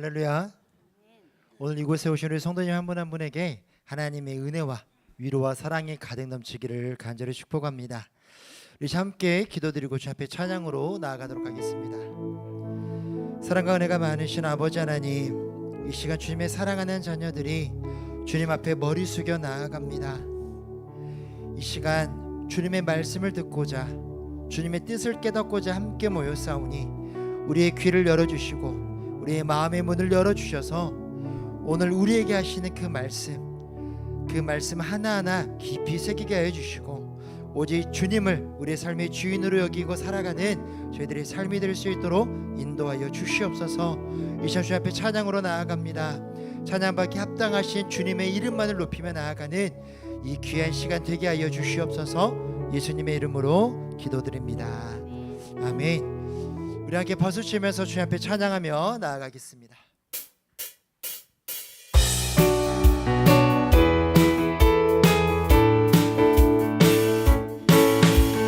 할렐루야. 오늘 이곳에 오신 우리 성도님 한 분 한 분에게 하나님의 은혜와 위로와 사랑이 가득 넘치기를 간절히 축복합니다. 우리 함께 기도드리고 주 앞에 찬양으로 나아가도록 하겠습니다. 사랑과 은혜가 많으신 아버지 하나님, 이 시간 주님의 사랑하는 자녀들이 주님 앞에 머리 숙여 나아갑니다. 이 시간 주님의 말씀을 듣고자, 주님의 뜻을 깨닫고자 함께 모였사오니 우리의 귀를 열어주시고 우리의 마음의 문을 열어주셔서 오늘 우리에게 하시는 그 말씀 하나하나 깊이 새기게 하여 주시고 오직 주님을 우리의 삶의 주인으로 여기고 살아가는 저희들의 삶이 될 수 있도록 인도하여 주시옵소서. 이 시간 주님 앞에 찬양으로 나아갑니다. 찬양받기 합당하신 주님의 이름만을 높이며 나아가는 이 귀한 시간 되게 하여 주시옵소서. 예수님의 이름으로 기도드립니다. 아멘. 우리 함께 박수 치면서 주님 앞에 찬양하며 나아가겠습니다.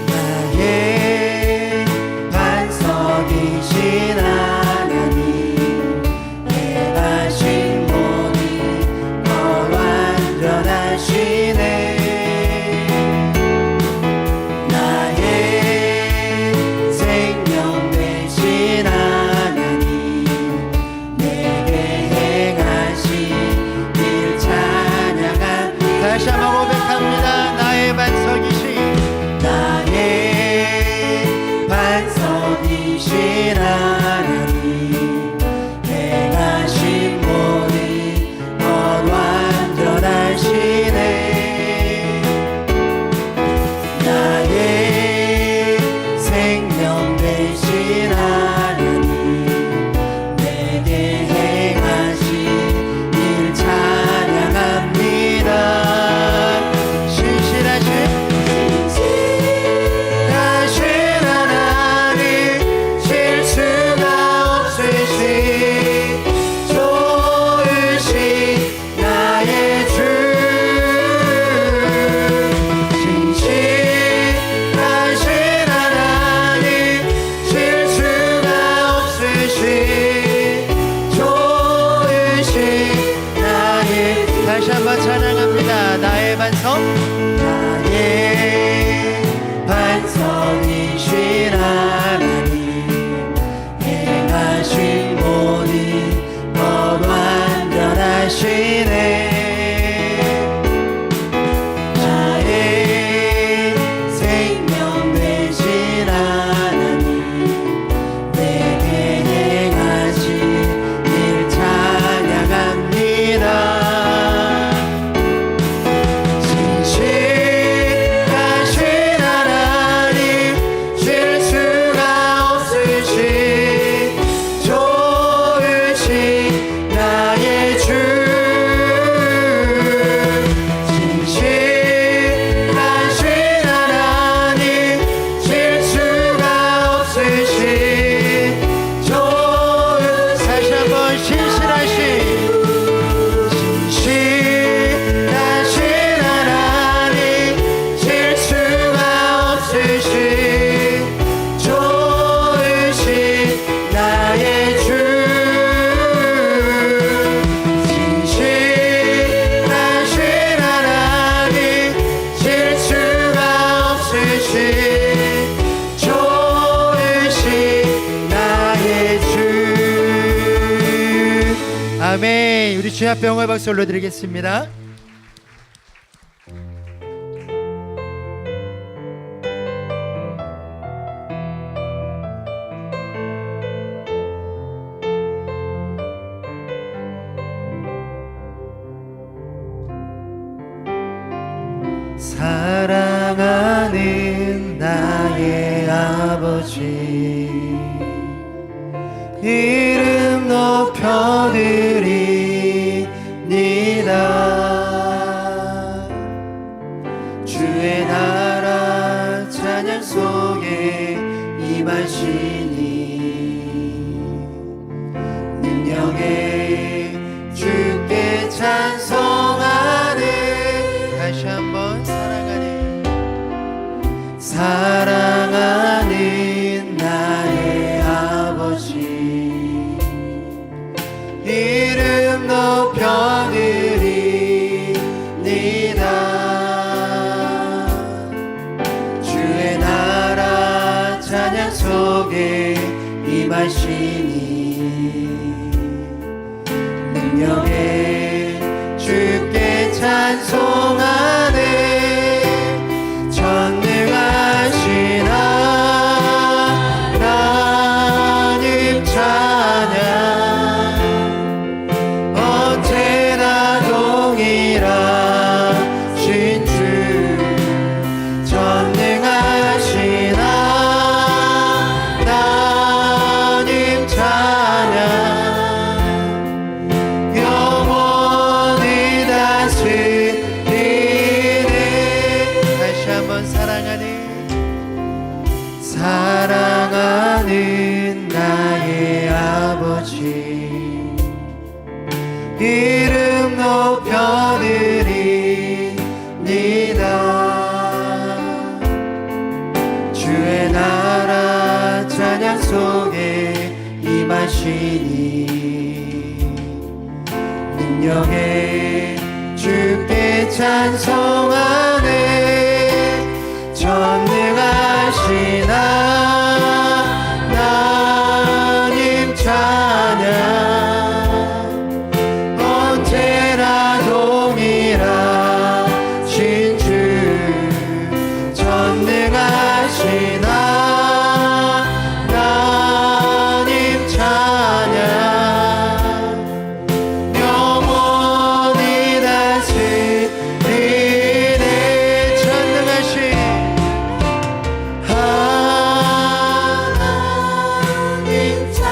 나의 반석이신 하나님, 행하신 모든 것 완전하시네. 다시 한번 고백합니다. 나의 반석이신 하나님, 행하신 모든 것 완전하시네. 나의 생명 되신 하나님, 내게 행하신 일 찬양합니다. 다시 한번 찬양합니다. 나의 반석이신 하나님, 행하신 모든 것 완전하시네. 나의 생명 되신 하나님, 내게 행하신 일 찬양합니다. 아멘. 우리 주 앞에 영광의 박수 올려드리겠습니다. 사랑하는 나의 아버지, 이름 높여드립니다. 주의 나라 찬양 속에 임하시니 능력에 주께 찬송하는. 다시 한번 사랑하는 나의 아버지, 속에 임하시니 능력의 주께 찬송하네 전능하신 하나님 찬양 언제나 동일하신 주 전능하신 하나님 찬양 영원히 다스리네 다시 한번 사랑하는 나의 아버지 이름 높여드립니다 주의 나라 찬양 속에 임하시니 능력의 주께 찬송하네 전능하신 하나님 찬양 언제나 동일하신 주 전능하신 하나님 찬양 영원히 다스리네 전능하신 하나님 찬양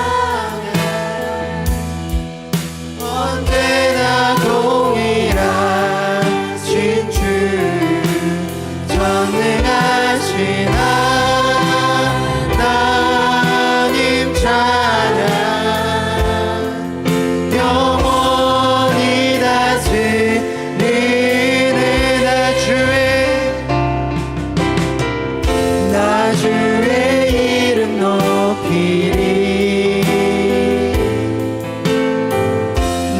언제나 동일하신 주 전능하신 하나님 찬양 영원히 다스리네 나 주의 이름 높이리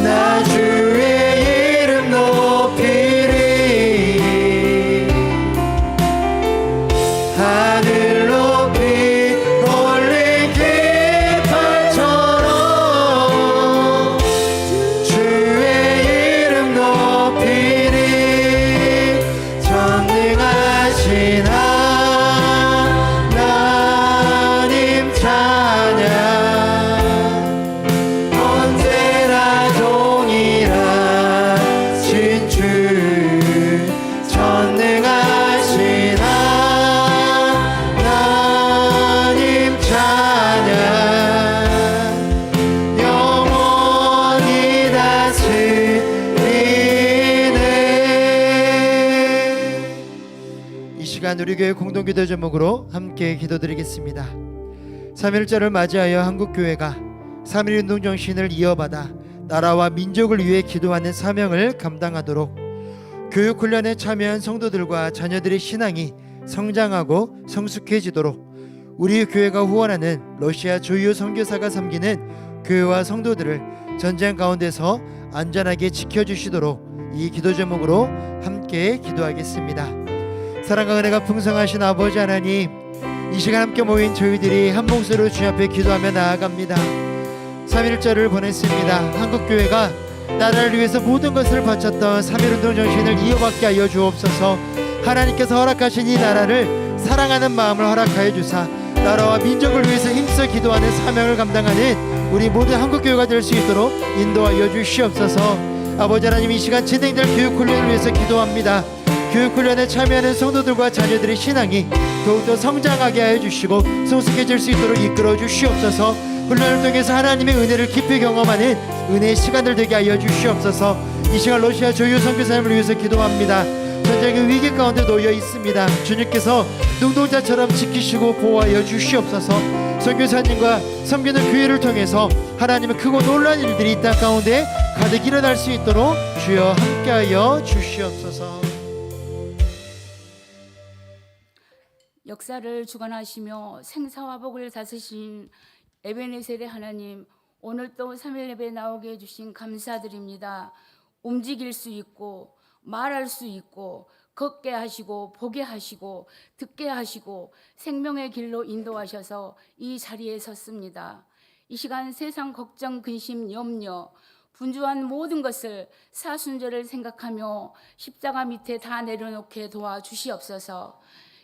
나 주의 이름 높이리 하늘 높이 올린 깃발처럼 주의 이름 높이리 전능하신 하나님 찬양 언제나 동일하신 주 전능하신 하나님 찬양 영원히 다스리네 이 시간 우리 교회 공동기도 제목으로 함께 기도드리겠습니다. 3.1절을 맞이하여 한국교회가 3.1운동 정신을 이어받아 나라와 민족을 위해 기도하는 사명을 감당하도록 교육훈련에 참여한 성도들과 자녀들의 신앙이 성장하고 성숙해지도록 우리 교회가 후원하는 러시아 조이오 선교사가 섬기는 교회와 성도들을 전쟁 가운데서 안전하게 지켜주시도록 이 기도 제목으로 함께 기도하겠습니다. 사랑과 은혜가 풍성하신 아버지 하나님 이 시간 함께 모인 저희들이 한 목소리로 주님 앞에 기도하며 나아갑니다. 3.1절을 보냈습니다. 한국교회가 나라를 위해서 모든 것을 바쳤던 3.1운동 정신을 이어받게 하여 주옵소서. 하나님께서 허락하신 이 나라를 사랑하는 마음을 허락하여 주사 나라와 민족을 위해서 힘써 기도하는 사명을 감당하는 우리 모든 한국교회가 될 수 있도록 인도하여 주시옵소서. 아버지 하나님 이 시간 진행될 교육훈련을 위해서 기도합니다. 교육훈련에 참여하는 성도들과 자녀들의 신앙이 더욱더 성장하게 하여 주시고 성숙해질 수 있도록 이끌어 주시옵소서. 훈련을 통해서 하나님의 은혜를 깊이 경험하는 은혜의 시간들 되게 하여 주시옵소서. 이 시간 러시아 조이오 선교사님을 위해서 기도합니다. 전쟁의 위기 가운데 놓여 있습니다. 주님께서 눈동자처럼 지키시고 보호하여 주시옵소서. 선교사님과 섬기는 교회를 통해서 하나님의 크고 놀라운 일들이 이 땅 가운데 가득 일어날 수 있도록 주여 함께하여 주시옵소서. 역사를 주관하시며 생사와 복을 다스리신 에베네셀의 하나님, 오늘 또 3일 예배 나오게 해주신 감사드립니다. 움직일 수 있고 말할 수 있고 걷게 하시고 보게 하시고 듣게 하시고 생명의 길로 인도하셔서 이 자리에 섰습니다. 이 시간 세상 걱정, 근심, 염려, 분주한 모든 것을 사순절을 생각하며 십자가 밑에 다 내려놓게 도와주시옵소서.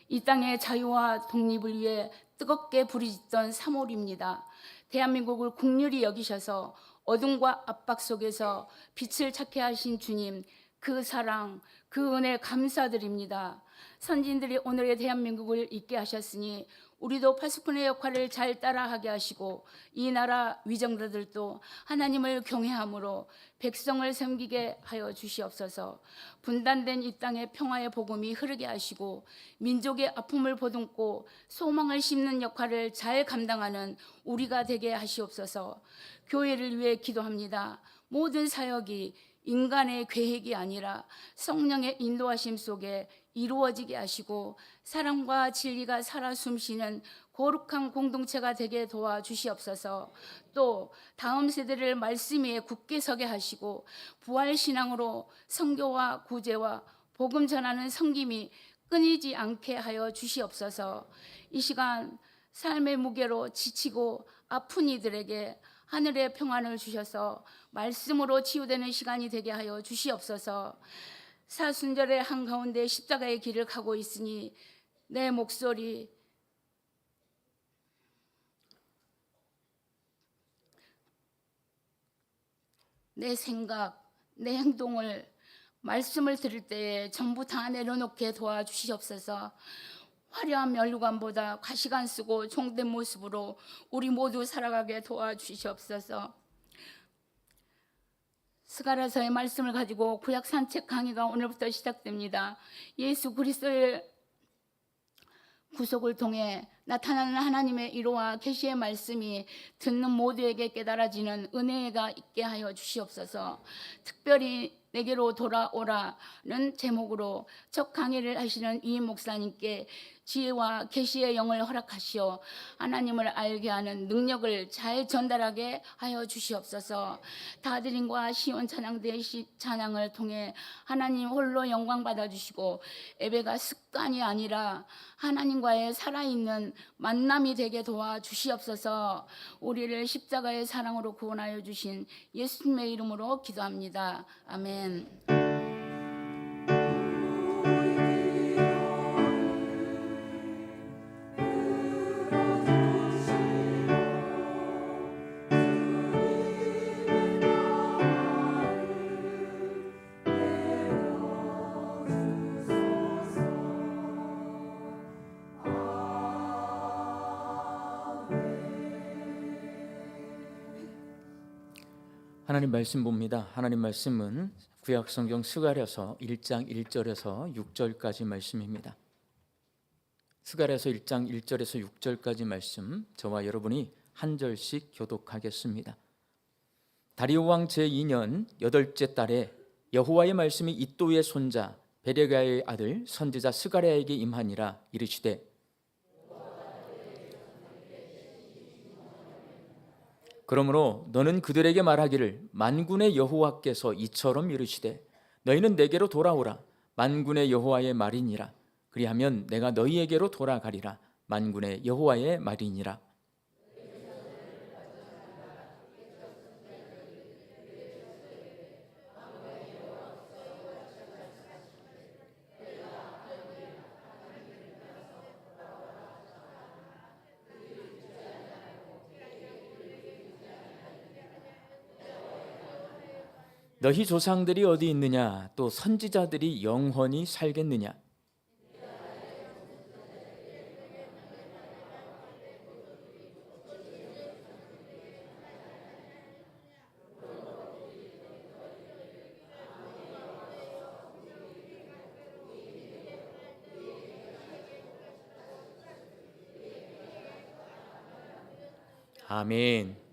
이 땅의 자유와 독립을 위해 뜨겁게 부르짖던 3월입니다. 대한민국을 국률이 여기셔서 어둠과 압박 속에서 빛을 찾게 하신 주님, 그 사랑, 그 은혜 감사드립니다. 선진들이 오늘의 대한민국을 있게 하셨으니 우리도 파수꾼의 역할을 잘 따라하게 하시고 이 나라 위정자들도 하나님을 경외함으로 백성을 섬기게 하여 주시옵소서. 분단된 이 땅에 평화의 복음이 흐르게 하시고 민족의 아픔을 보듬고 소망을 심는 역할을 잘 감당하는 우리가 되게 하시옵소서. 교회를 위해 기도합니다. 모든 사역이 인간의 계획이 아니라 성령의 인도하심 속에 이루어지게 하시고 사랑과 진리가 살아 숨쉬는 거룩한 공동체가 되게 도와주시옵소서. 또 다음 세대를 말씀 위에 굳게 서게 하시고 부활신앙으로 선교와 구제와 복음 전하는 섬김이 끊이지 않게 하여 주시옵소서. 이 시간 삶의 무게로 지치고 아픈 이들에게 하늘의 평안을 주셔서 말씀으로 치유되는 시간이 되게 하여 주시옵소서. 사순절의 한가운데 십자가의 길을 가고 있으니 내 목소리, 내 생각, 내 행동을 말씀을 들을 때에 전부 다 내려놓게 도와주시옵소서. 화려한 면류관보다 가시관 쓰고 종된 모습으로 우리 모두 살아가게 도와주시옵소서. 스가랴서의 말씀을 가지고 구약 산책 강의가 오늘부터 시작됩니다. 예수 그리스도의 구속을 통해 나타나는 하나님의 위로와 계시의 말씀이 듣는 모두에게 깨달아지는 은혜가 있게 하여 주시옵소서. 특별히 내게로 돌아오라는 제목으로 첫 강의를 하시는 이 목사님께 지혜와 계시의 영을 허락하시어 하나님을 알게 하는 능력을 잘 전달하게 하여 주시옵소서. 다드림과 시온 찬양대의 찬양을 통해 하나님 홀로 영광 받아주시고 예배가 습관이 아니라 하나님과의 살아있는 만남이 되게 도와주시옵소서. 우리를 십자가의 사랑으로 구원하여 주신 예수님의 이름으로 기도합니다. 아멘. 하나님 말씀 봅니다. 하나님 말씀은 구약 성경 스가랴서 1장 1절에서 6절까지 말씀입니다. 스가랴서 1장 1절에서 6절까지 말씀 저와 여러분이 한 절씩 교독하겠습니다. 다리오 왕 제2년 8째 달에 여호와의 말씀이 이도의 손자 베레가의 아들 선지자 스가랴에게 임하니라. 이르시되 그러므로 너는 그들에게 말하기를 만군의 여호와께서 이처럼 이르시되 너희는 내게로 돌아오라. 만군의 여호와의 말이니라. 그리하면 내가 너희에게로 돌아가리라. 만군의 여호와의 말이니라. 너희 조상들이 어디 있느냐? 또 선지자들이 영원히 살겠느냐? 아멘.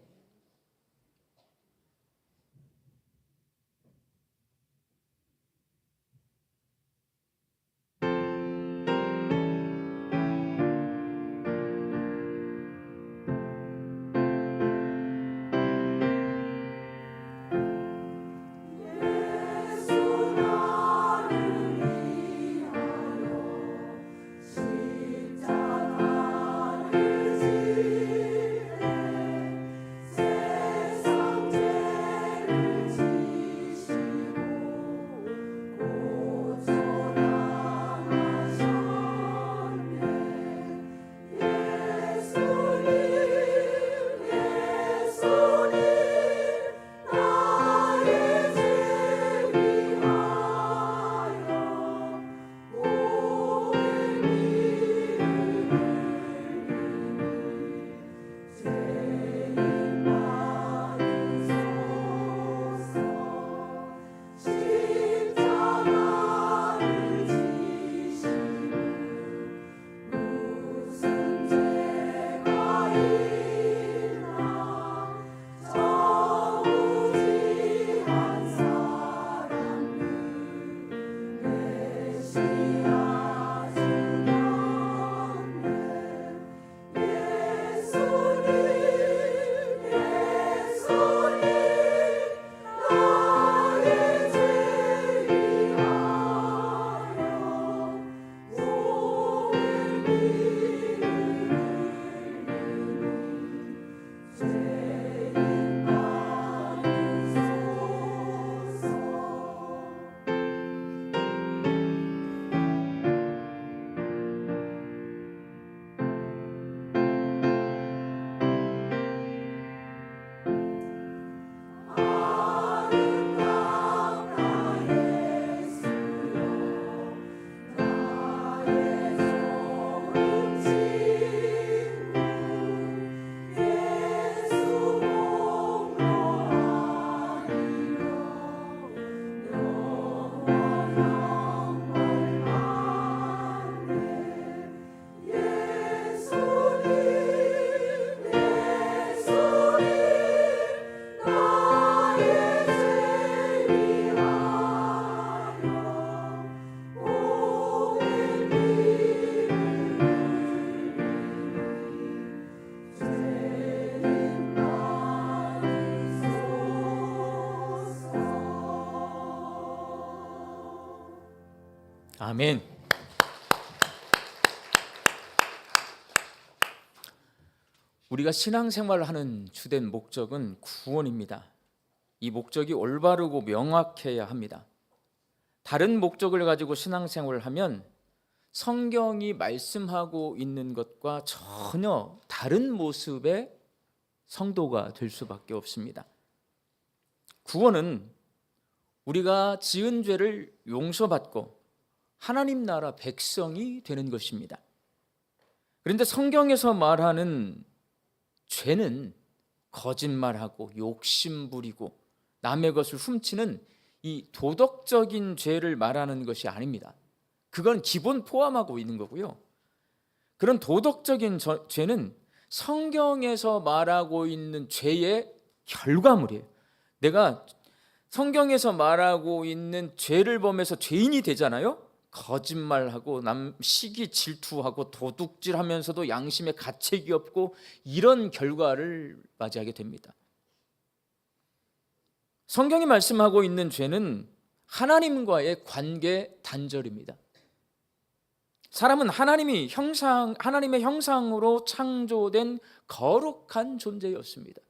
아멘. 우리가 신앙생활을 하는 주된 목적은 구원입니다. 이 목적이 올바르고 명확해야 합니다. 다른 목적을 가지고 신앙생활을 하면 성경이 말씀하고 있는 것과 전혀 다른 모습의 성도가 될 수밖에 없습니다. 구원은 우리가 지은 죄를 용서받고 하나님 나라 백성이 되는 것입니다. 그런데 성경에서 말하는 죄는 거짓말하고 욕심 부리고 남의 것을 훔치는 이 도덕적인 죄를 말하는 것이 아닙니다. 그건 기본 포함하고 있는 거고요. 그런 도덕적인 죄는 성경에서 말하고 있는 죄의 결과물이에요. 내가 성경에서 말하고 있는 죄를 범해서 죄인이 되잖아요. 거짓말하고 남 시기 질투하고 도둑질하면서도 양심에 가책이 없고 이런 결과를 맞이하게 됩니다. 성경이 말씀하고 있는 죄는 하나님과의 관계 단절입니다. 사람은 하나님의 형상으로 창조된 거룩한 존재였습니다.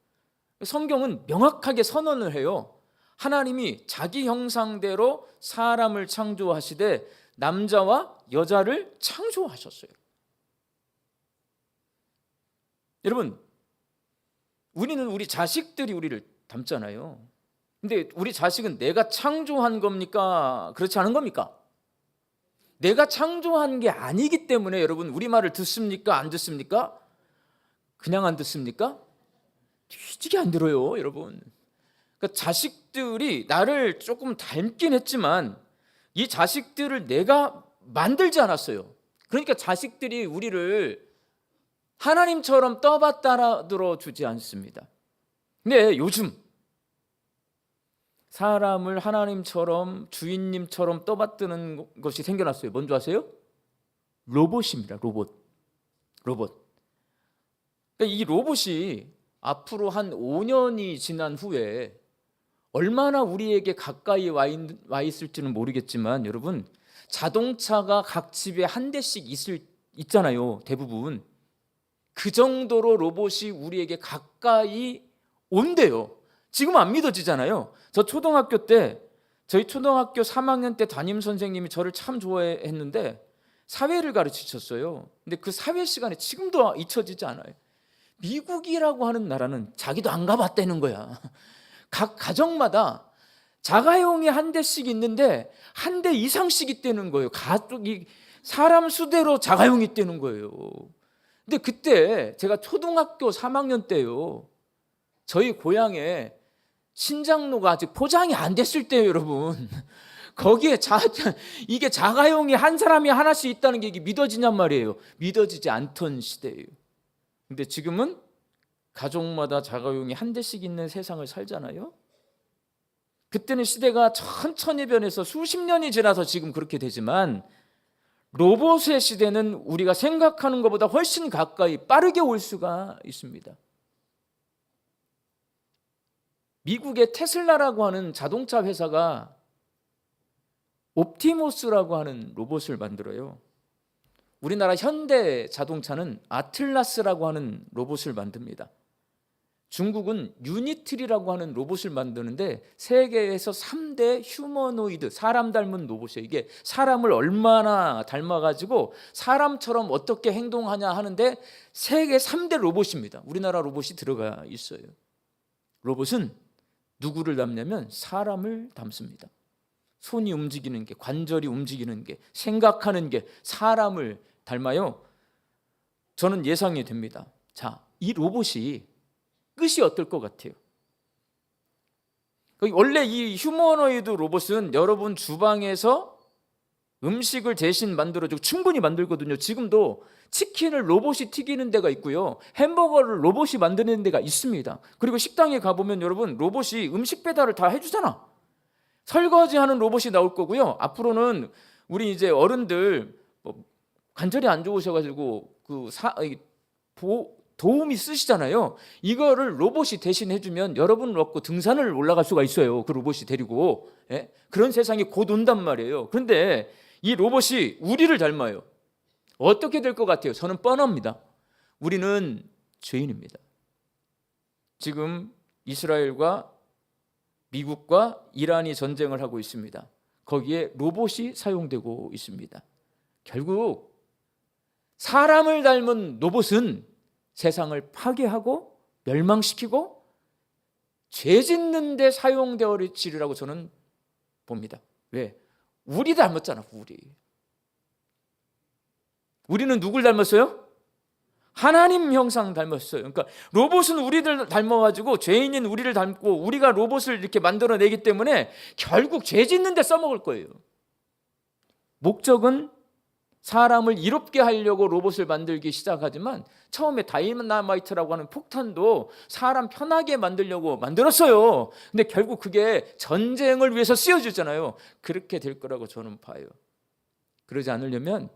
성경은 명확하게 선언을 해요. 하나님이 자기 형상대로 사람을 창조하시되 남자와 여자를 창조하셨어요. 여러분, 우리는 우리 자식들이 우리를 닮잖아요. 근데 우리 자식은 내가 창조한 겁니까? 그렇지 않은 겁니까? 내가 창조한 게 아니기 때문에 여러분 우리 말을 듣습니까? 안 듣습니까? 그냥 안 듣습니까? 뒤지게 안 들어요, 여러분. 그러니까 자식들이 나를 조금 닮긴 했지만 이 자식들을 내가 만들지 않았어요. 그러니까 자식들이 우리를 하나님처럼 떠받들어 주지 않습니다. 근데 요즘 사람을 하나님처럼 주인님처럼 떠받드는 것이 생겨났어요. 뭔지 아세요? 로봇입니다. 로봇. 그러니까 이 로봇이 앞으로 한 5년이 지난 후에 얼마나 우리에게 가까이 와 있을지는 모르겠지만 여러분, 자동차가 각 집에 한 대씩 있잖아요. 대부분. 그 정도로 로봇이 우리에게 가까이 온대요. 지금 안 믿어지잖아요. 저 초등학교 때, 저희 초등학교 3학년 때 담임 선생님이 저를 참 좋아했는데 사회를 가르치셨어요. 근데 그 사회 시간에 지금도 잊혀지지 않아요. 미국이라고 하는 나라는 자기도 안 가봤다는 거야. 각 가정마다 자가용이 한 대씩 있는데 한 대 이상씩 있다는 거예요. 가족이 사람 수대로 자가용이 있다는 거예요. 근데 그때 제가 초등학교 3학년 때요. 저희 고향에 신장로가 아직 포장이 안 됐을 때예요, 여러분. 거기에 이게 자가용이 한 사람이 하나씩 있다는 게 이게 믿어지냔 말이에요. 믿어지지 않던 시대예요. 근데 지금은 가족마다 자가용이 한 대씩 있는 세상을 살잖아요. 그때는 시대가 천천히 변해서 수십 년이 지나서 지금 그렇게 되지만 로봇의 시대는 우리가 생각하는 것보다 훨씬 가까이 빠르게 올 수가 있습니다. 미국의 테슬라라고 하는 자동차 회사가 옵티모스라고 하는 로봇을 만들어요. 우리나라 현대 자동차는 아틀라스라고 하는 로봇을 만듭니다. 중국은 유니트리라고 하는 로봇을 만드는데 세계에서 3대 휴머노이드, 사람 닮은 로봇이에요. 이게 사람을 얼마나 닮아가지고 사람처럼 어떻게 행동하냐 하는데 세계 3대 로봇입니다. 우리나라 로봇이 들어가 있어요. 로봇은 누구를 닮냐면 사람을 닮습니다. 손이 움직이는 게, 관절이 움직이는 게, 생각하는 게 사람을 닮아요. 저는 예상이 됩니다. 자, 이 로봇이 끝이 어떨 것 같아요? 원래 이 휴머노이드 로봇은 여러분 주방에서 음식을 대신 만들어주고 충분히 만들거든요. 지금도 치킨을 로봇이 튀기는 데가 있고요. 햄버거를 로봇이 만드는 데가 있습니다. 그리고 식당에 가보면 여러분 로봇이 음식 배달을 다 해주잖아. 설거지하는 로봇이 나올 거고요. 앞으로는 우리 이제 어른들 관절이 안 좋으셔가지고 도움이 쓰시잖아요. 이거를 로봇이 대신 해주면 여러분을 얻고 등산을 올라갈 수가 있어요. 그 로봇이 데리고. 예? 그런 세상이 곧 온단 말이에요. 그런데 이 로봇이 우리를 닮아요. 어떻게 될 것 같아요? 저는 뻔합니다. 우리는 죄인입니다. 지금 이스라엘과 미국과 이란이 전쟁을 하고 있습니다. 거기에 로봇이 사용되고 있습니다. 결국 사람을 닮은 로봇은 세상을 파괴하고 멸망시키고 죄 짓는 데 사용되어지리라고 저는 봅니다. 왜? 우리 닮았잖아. 우리는 누굴 닮았어요? 하나님 형상 닮았어요. 그러니까 로봇은 우리를 닮아가지고 죄인인 우리를 닮고 우리가 로봇을 이렇게 만들어내기 때문에 결국 죄 짓는 데 써먹을 거예요. 목적은 사람을 이롭게 하려고 로봇을 만들기 시작하지만 처음에 다이나마이트라고 하는 폭탄도 사람 편하게 만들려고 만들었어요. 근데 결국 그게 전쟁을 위해서 쓰여지잖아요. 그렇게 될 거라고 저는 봐요. 그러지 않으려면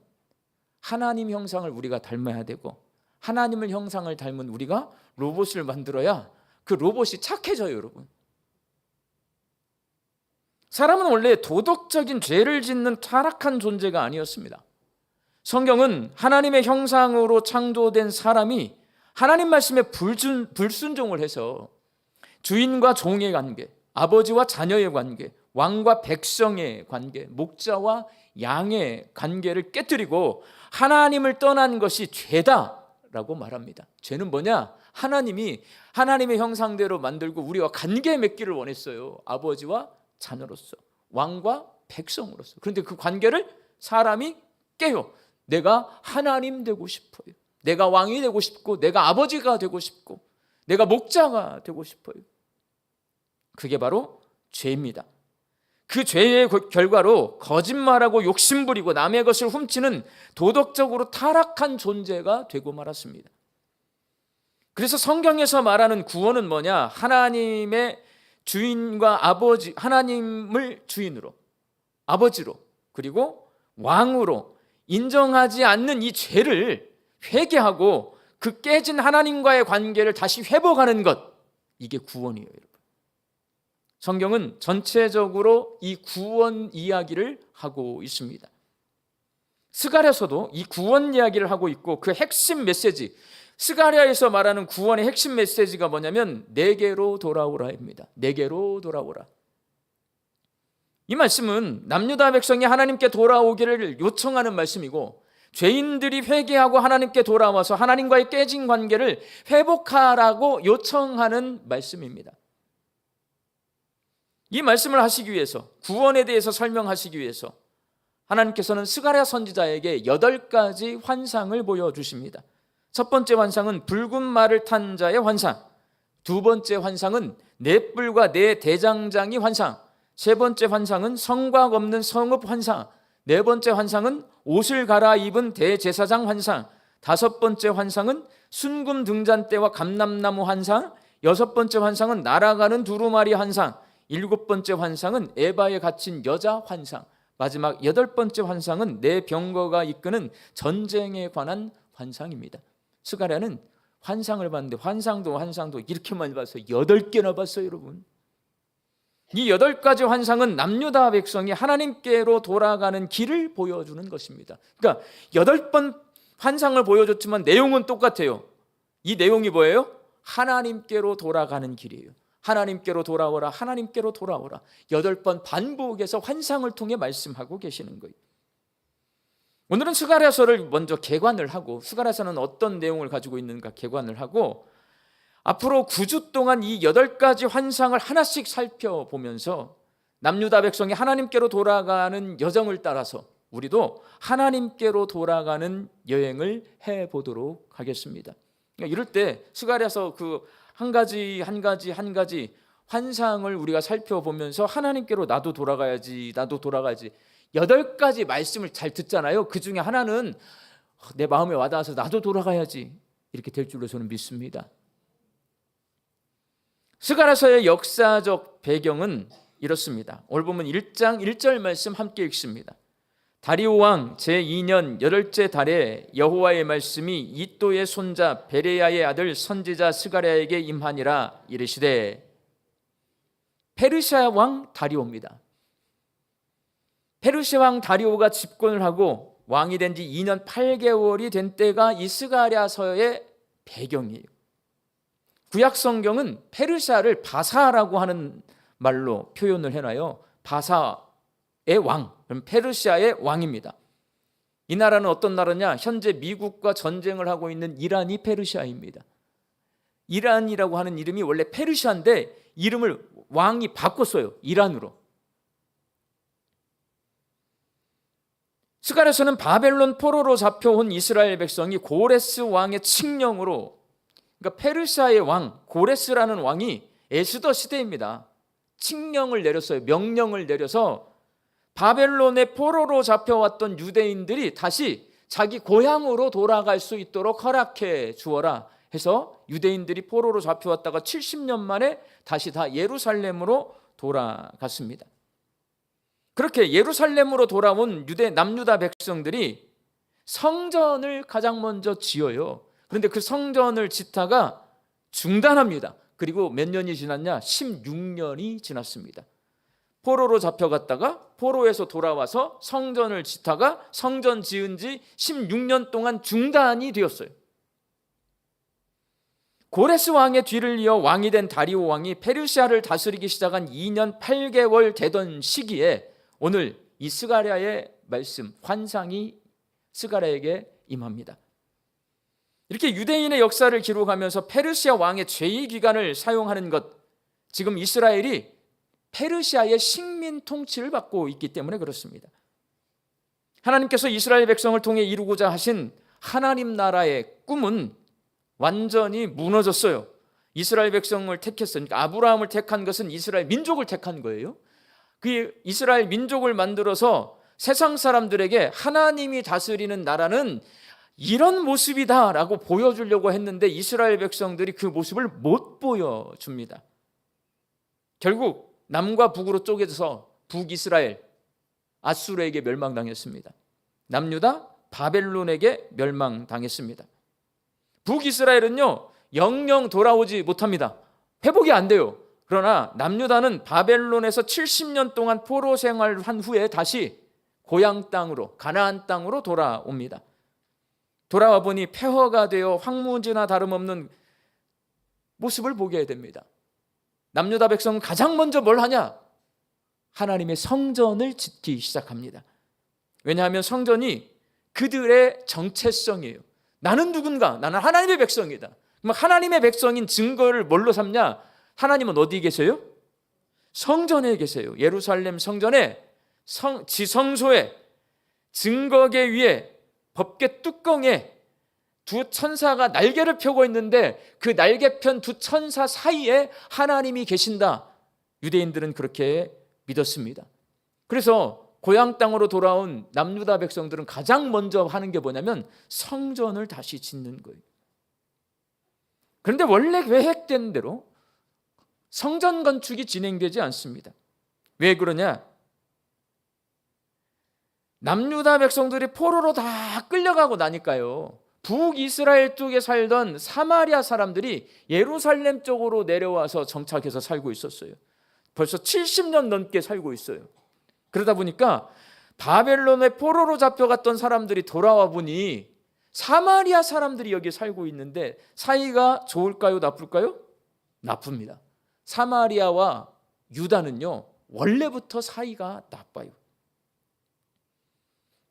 하나님 형상을 우리가 닮아야 되고 하나님을 형상을 닮은 우리가 로봇을 만들어야 그 로봇이 착해져요, 여러분. 사람은 원래 도덕적인 죄를 짓는 타락한 존재가 아니었습니다. 성경은 하나님의 형상으로 창조된 사람이 하나님 말씀에 불순종을 해서 주인과 종의 관계, 아버지와 자녀의 관계, 왕과 백성의 관계, 목자와 양의 관계를 깨뜨리고 하나님을 떠난 것이 죄다라고 말합니다. 죄는 뭐냐? 하나님이 하나님의 형상대로 만들고 우리와 관계 맺기를 원했어요. 아버지와 자녀로서, 왕과 백성으로서. 그런데 그 관계를 사람이 깨요. 내가 하나님 되고 싶어요. 내가 왕이 되고 싶고 내가 아버지가 되고 싶고 내가 목자가 되고 싶어요. 그게 바로 죄입니다. 그 죄의 결과로 거짓말하고 욕심부리고 남의 것을 훔치는 도덕적으로 타락한 존재가 되고 말았습니다. 그래서 성경에서 말하는 구원은 뭐냐? 하나님의 주인과 아버지, 하나님을 주인으로, 아버지로, 그리고 왕으로 인정하지 않는 이 죄를 회개하고 그 깨진 하나님과의 관계를 다시 회복하는 것, 이게 구원이에요, 여러분. 성경은 전체적으로 이 구원 이야기를 하고 있습니다. 스가랴서도 이 구원 이야기를 하고 있고 그 핵심 메시지, 스가랴에서 말하는 구원의 핵심 메시지가 뭐냐면 내게로 돌아오라입니다. 내게로 돌아오라. 이 말씀은 남유다 백성이 하나님께 돌아오기를 요청하는 말씀이고 죄인들이 회개하고 하나님께 돌아와서 하나님과의 깨진 관계를 회복하라고 요청하는 말씀입니다. 이 말씀을 하시기 위해서, 구원에 대해서 설명하시기 위해서 하나님께서는 스가랴 선지자에게 8가지 환상을 보여주십니다. 첫 번째 환상은 붉은 말을 탄 자의 환상, 두 번째 환상은 네 뿔과 네 대장장이 환상, 세 번째 환상은 성곽 없는 성읍 환상, 네 번째 환상은 옷을 갈아입은 대제사장 환상, 다섯 번째 환상은 순금 등잔대와 감람나무 환상, 여섯 번째 환상은 날아가는 두루마리 환상, 일곱 번째 환상은 에바에 갇힌 여자 환상, 마지막 여덟 번째 환상은 내 병거가 이끄는 전쟁에 관한 환상입니다. 스가랴는 환상을 봤는데 환상도 이렇게 많이 봤어요. 8개나 봤어요, 여러분. 이 8가지 환상은 남유다 백성이 하나님께로 돌아가는 길을 보여주는 것입니다. 그러니까 8번 환상을 보여줬지만 내용은 똑같아요. 이 내용이 뭐예요? 하나님께로 돌아가는 길이에요. 하나님께로 돌아오라, 하나님께로 돌아오라. 8번 반복해서 환상을 통해 말씀하고 계시는 거예요. 오늘은 스가랴서를 먼저 개관을 하고, 스가랴서는 어떤 내용을 가지고 있는가 개관을 하고, 앞으로 9주 동안 이 8가지 환상을 하나씩 살펴보면서 남유다 백성이 하나님께로 돌아가는 여정을 따라서 우리도 하나님께로 돌아가는 여행을 해보도록 하겠습니다. 그러니까 이럴 때 스가랴서 그 한 가지 환상을 우리가 살펴보면서 하나님께로 나도 돌아가야지 8가지 말씀을 잘 듣잖아요. 그 중에 하나는 내 마음에 와닿아서 나도 돌아가야지 이렇게 될 줄로 저는 믿습니다. 스가랴서의 역사적 배경은 이렇습니다. 오늘 보면 1장 1절 말씀 함께 읽습니다. 다리오 왕 제2년 8째 달에 여호와의 말씀이 이또의 손자 베레야의 아들 선지자 스가랴에게 임하니라. 이르시되, 페르시아 왕 다리오입니다. 페르시아 왕 다리오가 집권을 하고 왕이 된 지 2년 8개월이 된 때가 이 스가랴서의 배경이에요. 구약 성경은 페르시아를 바사라고 하는 말로 표현을 해놔요. 바사의 왕, 그럼 페르시아의 왕입니다. 이 나라는 어떤 나라냐? 현재 미국과 전쟁을 하고 있는 이란이 페르시아입니다. 이란이라고 하는 이름이 원래 페르시아인데 이름을 왕이 바꿨어요. 이란으로. 스가랴서는 바벨론 포로로 잡혀온 이스라엘 백성이 고레스 왕의 칙령으로, 그러니까 페르시아의 왕 고레스라는 왕이 에스더 시대입니다. 칙령을 내렸어요. 명령을 내려서 바벨론의 포로로 잡혀왔던 유대인들이 다시 자기 고향으로 돌아갈 수 있도록 허락해 주어라 해서 유대인들이 포로로 잡혀왔다가 70년 만에 다시 다 예루살렘으로 돌아갔습니다. 그렇게 예루살렘으로 돌아온 남유다 백성들이 성전을 가장 먼저 지어요. 그런데 그 성전을 짓다가 중단합니다. 그리고 몇 년이 지났냐? 16년이 지났습니다. 포로로 잡혀갔다가 포로에서 돌아와서 성전을 짓다가 성전 지은 지 16년 동안 중단이 되었어요. 고레스 왕의 뒤를 이어 왕이 된 다리오 왕이 페르시아를 다스리기 시작한 2년 8개월 되던 시기에 오늘 이 스가랴의 말씀, 환상이 스가랴에게 임합니다. 이렇게 유대인의 역사를 기록하면서 페르시아 왕의 제위 기간을 사용하는 것, 지금 이스라엘이 페르시아의 식민 통치를 받고 있기 때문에 그렇습니다. 하나님께서 이스라엘 백성을 통해 이루고자 하신 하나님 나라의 꿈은 완전히 무너졌어요. 이스라엘 백성을 택했으니까, 그러니까 아브라함을 택한 것은 이스라엘 민족을 택한 거예요. 그 이스라엘 민족을 만들어서 세상 사람들에게 하나님이 다스리는 나라는 이런 모습이다라고 보여주려고 했는데 이스라엘 백성들이 그 모습을 못 보여줍니다. 결국 남과 북으로 쪼개져서 북이스라엘 아수르에게 멸망당했습니다. 남유다 바벨론에게 멸망당했습니다. 북이스라엘은요 영영 돌아오지 못합니다. 회복이 안 돼요. 그러나 남유다는 바벨론에서 70년 동안 포로 생활을 한 후에 다시 고향 땅으로, 가나안 땅으로 돌아옵니다. 돌아와 보니 폐허가 되어 황무지나 다름없는 모습을 보게 됩니다. 남유다 백성은 가장 먼저 뭘 하냐? 하나님의 성전을 짓기 시작합니다. 왜냐하면 성전이 그들의 정체성이에요. 나는 누군가? 나는 하나님의 백성이다. 그럼 하나님의 백성인 증거를 뭘로 삼냐? 하나님은 어디 계세요? 성전에 계세요. 예루살렘 성전에 지성소에 증거계 위에 법궤 뚜껑에 두 천사가 날개를 펴고 있는데 그 날개 편 두 천사 사이에 하나님이 계신다. 유대인들은 그렇게 믿었습니다. 그래서 고향 땅으로 돌아온 남유다 백성들은 가장 먼저 하는 게 뭐냐면 성전을 다시 짓는 거예요. 그런데 원래 계획된 대로 성전 건축이 진행되지 않습니다. 왜 그러냐? 남유다 백성들이 포로로 다 끌려가고 나니까요. 북이스라엘 쪽에 살던 사마리아 사람들이 예루살렘 쪽으로 내려와서 정착해서 살고 있었어요. 벌써 70년 넘게 살고 있어요. 그러다 보니까 바벨론에 포로로 잡혀갔던 사람들이 돌아와 보니 사마리아 사람들이 여기 살고 있는데 사이가 좋을까요? 나쁠까요? 나쁩니다. 사마리아와 유다는요 원래부터 사이가 나빠요.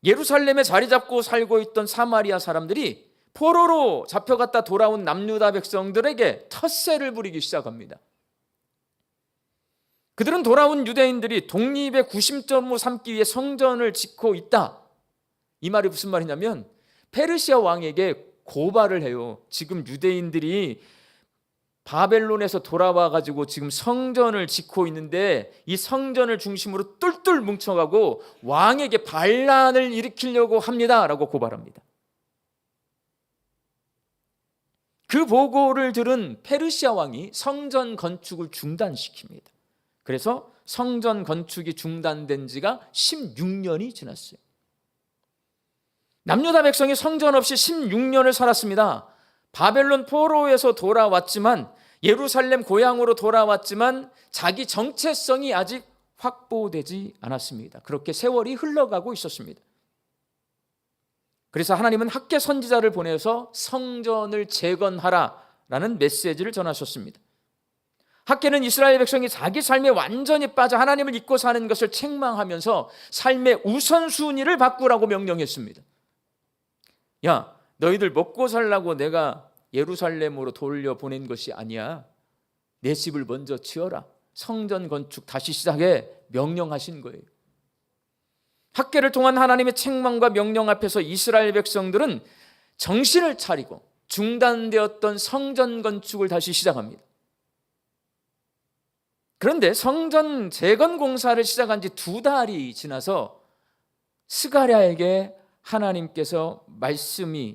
예루살렘에 자리 잡고 살고 있던 사마리아 사람들이 포로로 잡혀갔다 돌아온 남유다 백성들에게 텃세를 부리기 시작합니다. 그들은 돌아온 유대인들이 독립의 구심점으로 삼기 위해 성전을 짓고 있다. 이 말이 무슨 말이냐면 페르시아 왕에게 고발을 해요. 지금 유대인들이 바벨론에서 돌아와 가지고 지금 성전을 짓고 있는데 이 성전을 중심으로 똘똘 뭉쳐가고 왕에게 반란을 일으키려고 합니다라고 고발합니다. 그 보고를 들은 페르시아 왕이 성전 건축을 중단시킵니다. 그래서 성전 건축이 중단된 지가 16년이 지났어요. 남유다 백성이 성전 없이 16년을 살았습니다. 바벨론 포로에서 돌아왔지만 예루살렘 고향으로 돌아왔지만 자기 정체성이 아직 확보되지 않았습니다. 그렇게 세월이 흘러가고 있었습니다. 그래서 하나님은 학개 선지자를 보내서 성전을 재건하라라는 메시지를 전하셨습니다. 학개는 이스라엘 백성이 자기 삶에 완전히 빠져 하나님을 잊고 사는 것을 책망하면서 삶의 우선순위를 바꾸라고 명령했습니다. 야, 너희들 먹고 살라고 내가 예루살렘으로 돌려보낸 것이 아니야. 내 집을 먼저 지어라. 성전 건축 다시 시작해 명령하신 거예요. 학개를 통한 하나님의 책망과 명령 앞에서 이스라엘 백성들은 정신을 차리고 중단되었던 성전 건축을 다시 시작합니다. 그런데 성전 재건 공사를 시작한 지 2달이 지나서 스가랴에게 하나님께서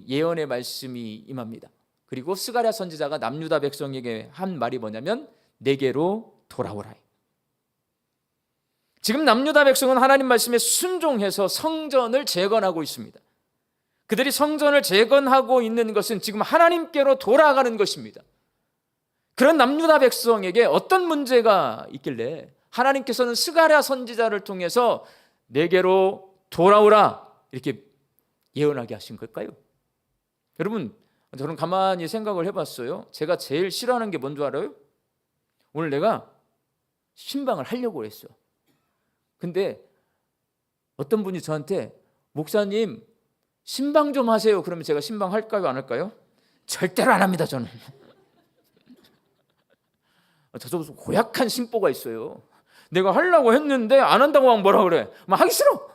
예언의 말씀이 임합니다. 그리고 스가랴 선지자가 남유다 백성에게 한 말이 뭐냐면 내게로 돌아오라. 지금 남유다 백성은 하나님 말씀에 순종해서 성전을 재건하고 있습니다. 그들이 성전을 재건하고 있는 것은 지금 하나님께로 돌아가는 것입니다. 그런 남유다 백성에게 어떤 문제가 있길래 하나님께서는 스가랴 선지자를 통해서 내게로 돌아오라 이렇게 예언하게 하신 걸까요? 여러분, 저는 가만히 생각을 해봤어요. 제가 제일 싫어하는 게 뭔 줄 알아요? 오늘 내가 신방을 하려고 했어요. 근데 어떤 분이 저한테 목사님 신방 좀 하세요. 그러면 제가 신방 할까요? 안 할까요? 절대로 안 합니다. 저는. 저도 고약한 심보가 있어요. 내가 하려고 했는데 안 한다고 막 뭐라 그래. 막 하기 싫어.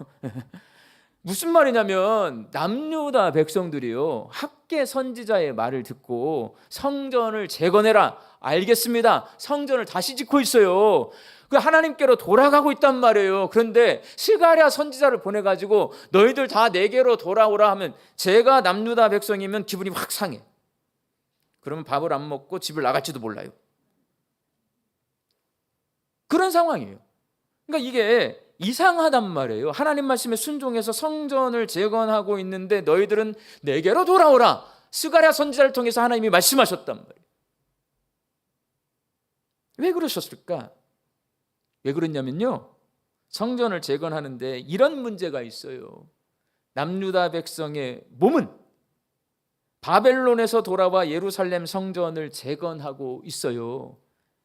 무슨 말이냐면 남유다 백성들이요, 학개 선지자의 말을 듣고 성전을 재건해라. 알겠습니다. 성전을 다시 짓고 있어요. 그 하나님께로 돌아가고 있단 말이에요. 그런데 스가랴 선지자를 보내가지고 너희들 다 내게로 돌아오라 하면 제가 남유다 백성이면 기분이 확 상해. 그러면 밥을 안 먹고 집을 나갈지도 몰라요. 그런 상황이에요. 그러니까 이게 이상하단 말이에요. 하나님 말씀에 순종해서 성전을 재건하고 있는데 너희들은 내게로 돌아오라. 스가랴 선지자를 통해서 하나님이 말씀하셨단 말이에요. 왜 그러셨을까? 왜 그랬냐면요, 성전을 재건하는데 이런 문제가 있어요. 남유다 백성의 몸은 바벨론에서 돌아와 예루살렘 성전을 재건하고 있어요.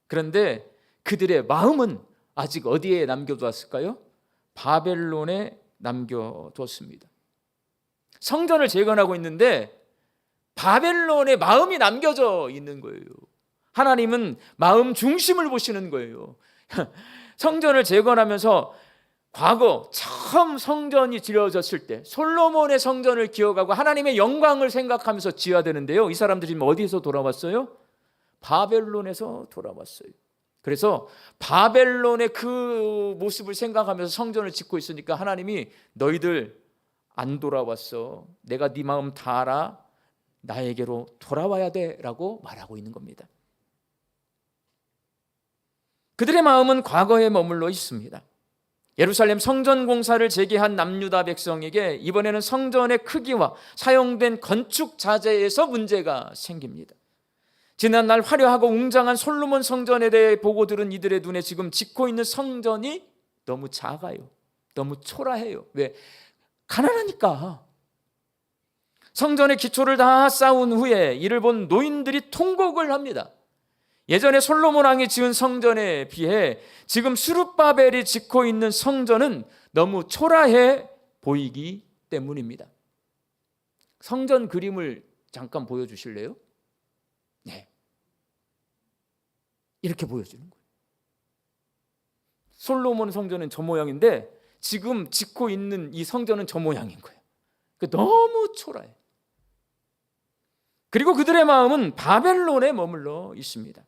그런데 그들의 마음은 아직 어디에 남겨두었을까요? 바벨론에 남겨두었습니다. 성전을 재건하고 있는데 바벨론에 마음이 남겨져 있는 거예요. 하나님은 마음 중심을 보시는 거예요. 성전을 재건하면서 과거 처음 성전이 지어졌을 때 솔로몬의 성전을 기억하고 하나님의 영광을 생각하면서 지어야 되는데요, 이 사람들이 지금 어디에서 돌아왔어요? 바벨론에서 돌아왔어요. 그래서 바벨론의 그 모습을 생각하면서 성전을 짓고 있으니까 하나님이 너희들 안 돌아왔어. 내가 네 마음 다 알아. 나에게로 돌아와야 돼 라고 말하고 있는 겁니다. 그들의 마음은 과거에 머물러 있습니다. 예루살렘 성전 공사를 재개한 남유다 백성에게 이번에는 성전의 크기와 사용된 건축 자재에서 문제가 생깁니다. 지난날 화려하고 웅장한 솔로몬 성전에 대해 보고 들은 이들의 눈에 지금 짓고 있는 성전이 너무 작아요. 너무 초라해요. 왜? 가난하니까. 성전의 기초를 다 쌓은 후에 이를 본 노인들이 통곡을 합니다. 예전에 솔로몬 왕이 지은 성전에 비해 지금 스룹바벨이 짓고 있는 성전은 너무 초라해 보이기 때문입니다. 성전 그림을 잠깐 보여주실래요? 네. 이렇게 보여주는 거예요. 솔로몬 성전은 저 모양인데 지금 짓고 있는 이 성전은 저 모양인 거예요. 너무 초라해. 그리고 그들의 마음은 바벨론에 머물러 있습니다.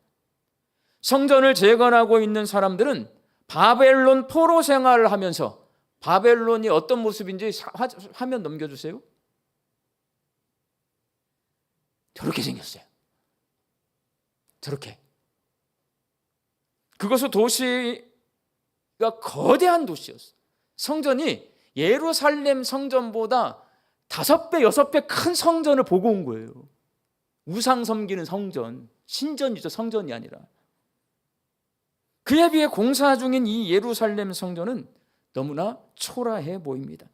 성전을 재건하고 있는 사람들은 바벨론 포로 생활을 하면서, 바벨론이 어떤 모습인지 화면 넘겨주세요. 저렇게 생겼어요. 저렇게. 그것은 도시가 거대한 도시였어요. 성전이 예루살렘 성전보다 5배, 6배 큰 성전을 보고 온 거예요. 우상 섬기는 성전, 신전이죠, 성전이 아니라. 그에 비해 공사 중인 이 예루살렘 성전은 너무나 초라해 보입니다.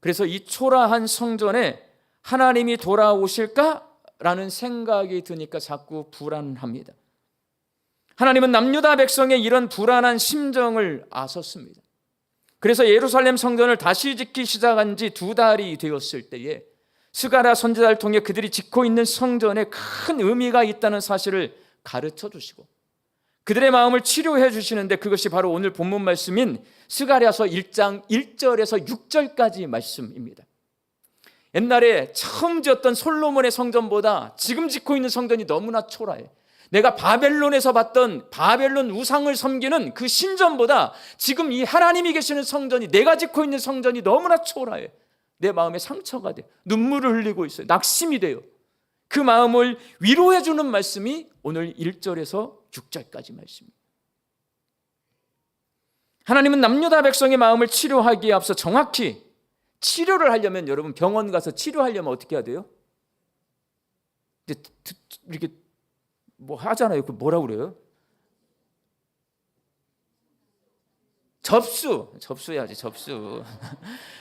그래서 이 초라한 성전에 하나님이 돌아오실까라는 생각이 드니까 자꾸 불안합니다. 하나님은 남유다 백성의 이런 불안한 심정을 아셨습니다. 그래서 예루살렘 성전을 다시 짓기 시작한 지 2달이 되었을 때에 스가랴 선지자를 통해 그들이 짓고 있는 성전에 큰 의미가 있다는 사실을 가르쳐 주시고 그들의 마음을 치료해 주시는데, 그것이 바로 오늘 본문 말씀인 스가랴서 1장 1절에서 6절까지 말씀입니다. 옛날에 처음 지었던 솔로몬의 성전보다 지금 짓고 있는 성전이 너무나 초라해. 내가 바벨론에서 봤던 바벨론 우상을 섬기는 그 신전보다 지금 이 하나님이 계시는 성전이, 내가 짓고 있는 성전이 너무나 초라해. 내 마음에 상처가 돼. 눈물을 흘리고 있어요. 낙심이 돼요. 그 마음을 위로해 주는 말씀이 오늘 1절에서 6절까지 말씀입니다. 하나님은 남유다 백성의 마음을 치료하기에 앞서 정확히 치료를 하려면, 여러분 병원 가서 치료하려면 어떻게 해야 돼요? 이렇게 뭐 하잖아요. 그 뭐라고 그래요? 접수해야지.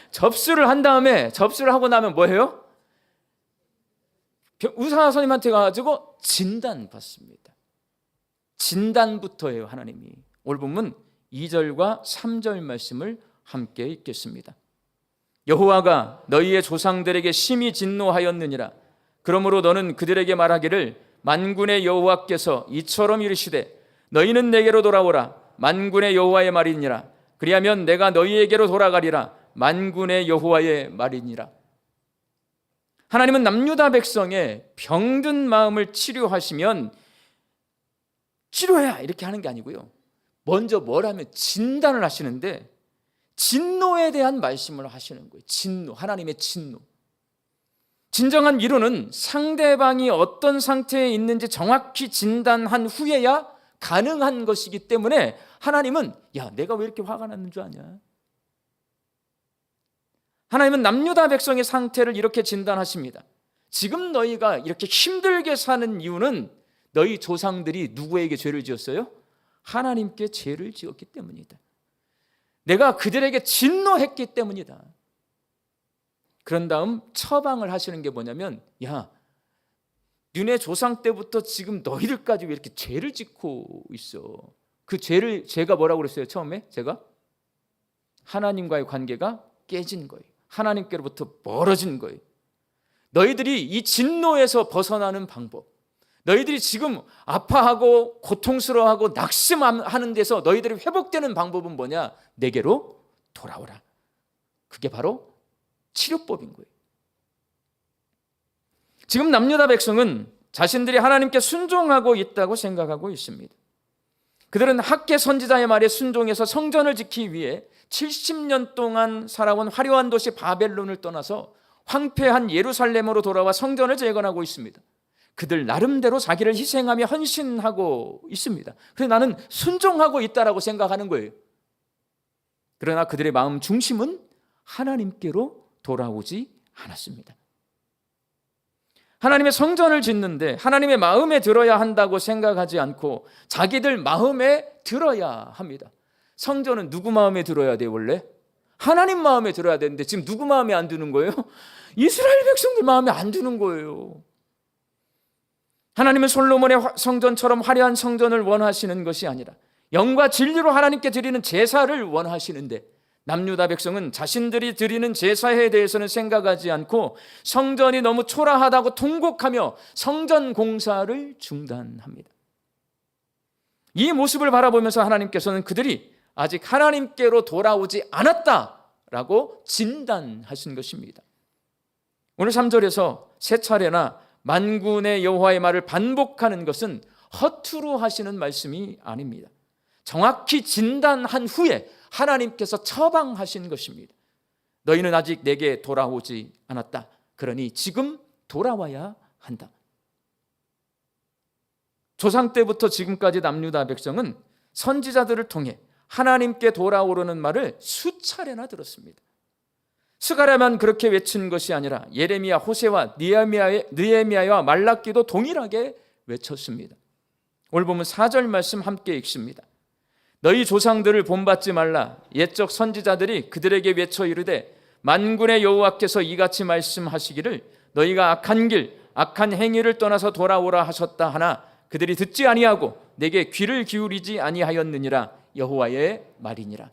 접수를 한 다음에, 접수를 하고 나면 뭐 해요? 의사 선생님한테 가가지고 진단 받습니다. 진단부터 해요, 하나님이. 오늘 본문 2절과 3절 말씀을 함께 읽겠습니다. 여호와가 너희의 조상들에게 심히 진노하였느니라. 그러므로 너는 그들에게 말하기를 만군의 여호와께서 이처럼 이르시되 너희는 내게로 돌아오라. 만군의 여호와의 말이니라. 그리하면 내가 너희에게로 돌아가리라. 만군의 여호와의 말이니라. 하나님은 남유다 백성의 병든 마음을 치료하시면 치료해야 이렇게 하는 게 아니고요. 먼저 뭘 하면 진단을 하시는데 진노에 대한 말씀을 하시는 거예요. 진노, 하나님의 진노. 진정한 위로는 상대방이 어떤 상태에 있는지 정확히 진단한 후에야 가능한 것이기 때문에 하나님은 야, 내가 왜 이렇게 화가 났는 줄 아냐? 하나님은 남유다 백성의 상태를 이렇게 진단하십니다. 지금 너희가 이렇게 힘들게 사는 이유는 너희 조상들이 누구에게 죄를 지었어요? 하나님께 죄를 지었기 때문이다. 내가 그들에게 진노했기 때문이다. 그런 다음 처방을 하시는 게 뭐냐면, 야, 너네 조상 때부터 지금 너희들까지 왜 이렇게 죄를 짓고 있어? 그 죄를, 제가 뭐라고 그랬어요? 처음에 제가 하나님과의 관계가 깨진 거예요. 하나님께로부터 멀어진 거예요. 너희들이 이 진노에서 벗어나는 방법, 너희들이 지금 아파하고 고통스러워하고 낙심하는 데서 너희들이 회복되는 방법은 뭐냐? 내게로 돌아오라. 그게 바로 치료법인 거예요. 지금 남유다 백성은 자신들이 하나님께 순종하고 있다고 생각하고 있습니다. 그들은 학개 선지자의 말에 순종해서 성전을 지키기 위해 70년 동안 살아온 화려한 도시 바벨론을 떠나서 황폐한 예루살렘으로 돌아와 성전을 재건하고 있습니다. 그들 나름대로 자기를 희생하며 헌신하고 있습니다. 그래서 나는 순종하고 있다라고 생각하는 거예요. 그러나 그들의 마음 중심은 하나님께로 돌아오지 않았습니다. 하나님의 성전을 짓는데 하나님의 마음에 들어야 한다고 생각하지 않고 자기들 마음에 들어야 합니다. 성전은 누구 마음에 들어야 돼요? 원래 하나님 마음에 들어야 되는데 지금 누구 마음에 안 드는 거예요? 이스라엘 백성들 마음에 안 드는 거예요. 하나님은 솔로몬의 성전처럼 화려한 성전을 원하시는 것이 아니라 영과 진리로 하나님께 드리는 제사를 원하시는데, 남유다 백성은 자신들이 드리는 제사에 대해서는 생각하지 않고 성전이 너무 초라하다고 통곡하며 성전 공사를 중단합니다. 이 모습을 바라보면서 하나님께서는 그들이 아직 하나님께로 돌아오지 않았다라고 진단하신 것입니다. 오늘 3절에서 세 차례나 만군의 여호와의 말을 반복하는 것은 허투루 하시는 말씀이 아닙니다. 정확히 진단한 후에 하나님께서 처방하신 것입니다. 너희는 아직 내게 돌아오지 않았다. 그러니 지금 돌아와야 한다. 조상 때부터 지금까지 남유다 백성은 선지자들을 통해 하나님께 돌아오라는 말을 수차례나 들었습니다. 스가랴만 그렇게 외친 것이 아니라 예레미야, 호세와 느헤미야와 말라기도 동일하게 외쳤습니다. 오늘 보면 4절 말씀 함께 읽습니다. 너희 조상들을 본받지 말라. 옛적 선지자들이 그들에게 외쳐 이르되 만군의 여호와께서 이같이 말씀하시기를 너희가 악한 길 악한 행위를 떠나서 돌아오라 하셨다 하나 그들이 듣지 아니하고 내게 귀를 기울이지 아니하였느니라. 여호와의 말이니라.